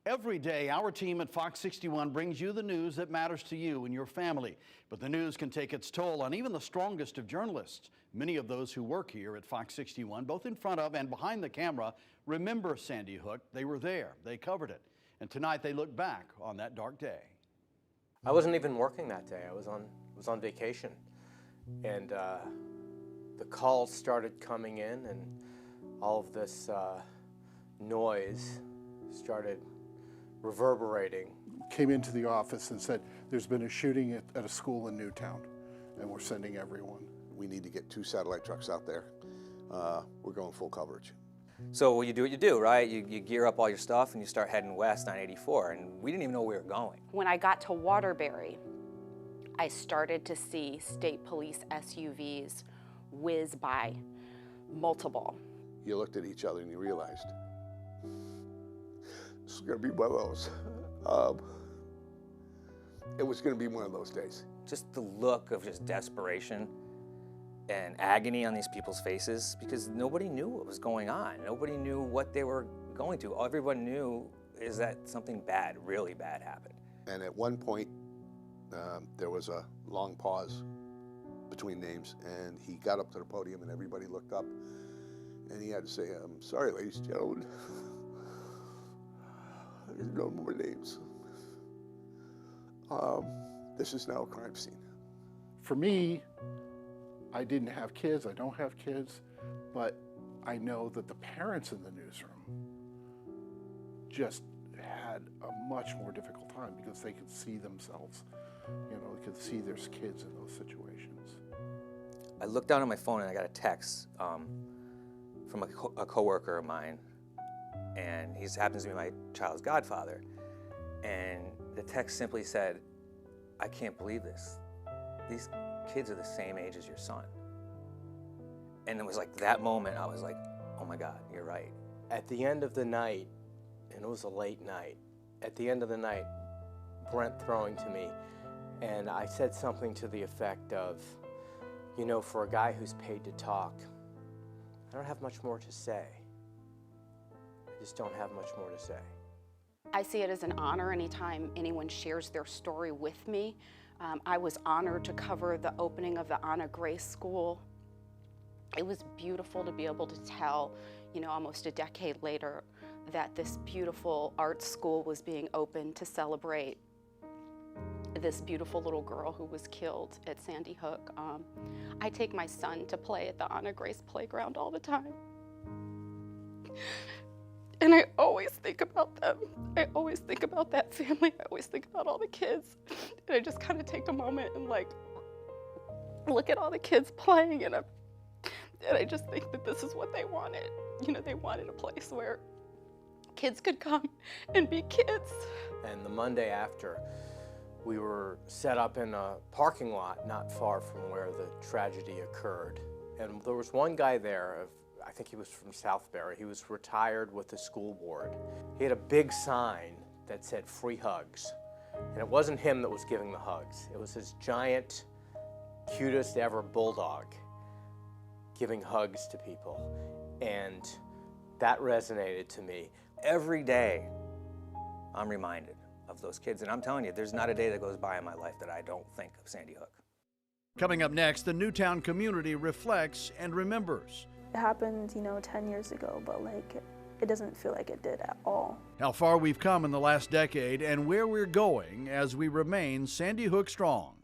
Every day, our team at Fox 61 brings you the news that matters to you and your family. But the news can take its toll on even the strongest of journalists. Many of those who work here at Fox 61, both in front of and behind the camera, remember Sandy Hook. They were there. They covered it. And tonight they look back on that dark day. I wasn't even working that day. I was on vacation. And the calls started coming in, and all of this noise started reverberating. Came into the office and said, there's been a shooting at a school in Newtown, and we're sending everyone. We need to get 2 satellite trucks out there. We're going full coverage. So you do what you do, right? You gear up all your stuff and you start heading west on 84, and we didn't even know where we were going. When I got to Waterbury, I started to see state police SUVs whiz by, multiple. You looked at each other and you realized, this is going to be one of those. It was going to be one of those days. Just the look of just desperation and agony on these people's faces, because nobody knew what was going on. Nobody knew what they were going to. All everyone knew is that something bad, really bad happened. And at one point, there was a long pause between names, and he got up to the podium and everybody looked up, and he had to say, I'm sorry, ladies and gentlemen, there's no more names. This is now a crime scene. For me, I didn't have kids, I don't have kids, but I know that the parents in the newsroom just had a much more difficult time because they could see themselves, they could see their kids in those situations. I looked down at my phone and I got a text from a coworker of mine, and he happens to be my child's godfather. And the text simply said, I can't believe this. These kids are the same age as your son. And it was like that moment, I was like, oh my God, you're right. At the end of the night, and it was a late night, at the end of the night, Brent throwing to me, and I said something to the effect of, for a guy who's paid to talk, I don't have much more to say. I just don't have much more to say. I see it as an honor anytime anyone shares their story with me. I was honored to cover the opening of the Anna Grace School. It was beautiful to be able to tell, almost a decade later, that this beautiful art school was being opened to celebrate this beautiful little girl who was killed at Sandy Hook. I take my son to play at the Anna Grace playground all the time. And I always think about them. I always think about that family. I always think about all the kids. And I just kind of take a moment and look at all the kids playing, and I just think that this is what they wanted. They wanted a place where kids could come and be kids. And the Monday after, we were set up in a parking lot not far from where the tragedy occurred. And there was one guy there, I think he was from Southbury. He was retired with the school board. He had a big sign that said free hugs. And it wasn't him that was giving the hugs. It was his giant, cutest ever bulldog giving hugs to people. And that resonated to me. Every day, I'm reminded of those kids. And I'm telling you, there's not a day that goes by in my life that I don't think of Sandy Hook. Coming up next, the Newtown community reflects and remembers. It happened, 10 years ago, but it doesn't feel like it did at all. How far we've come in the last decade and where we're going as we remain Sandy Hook strong.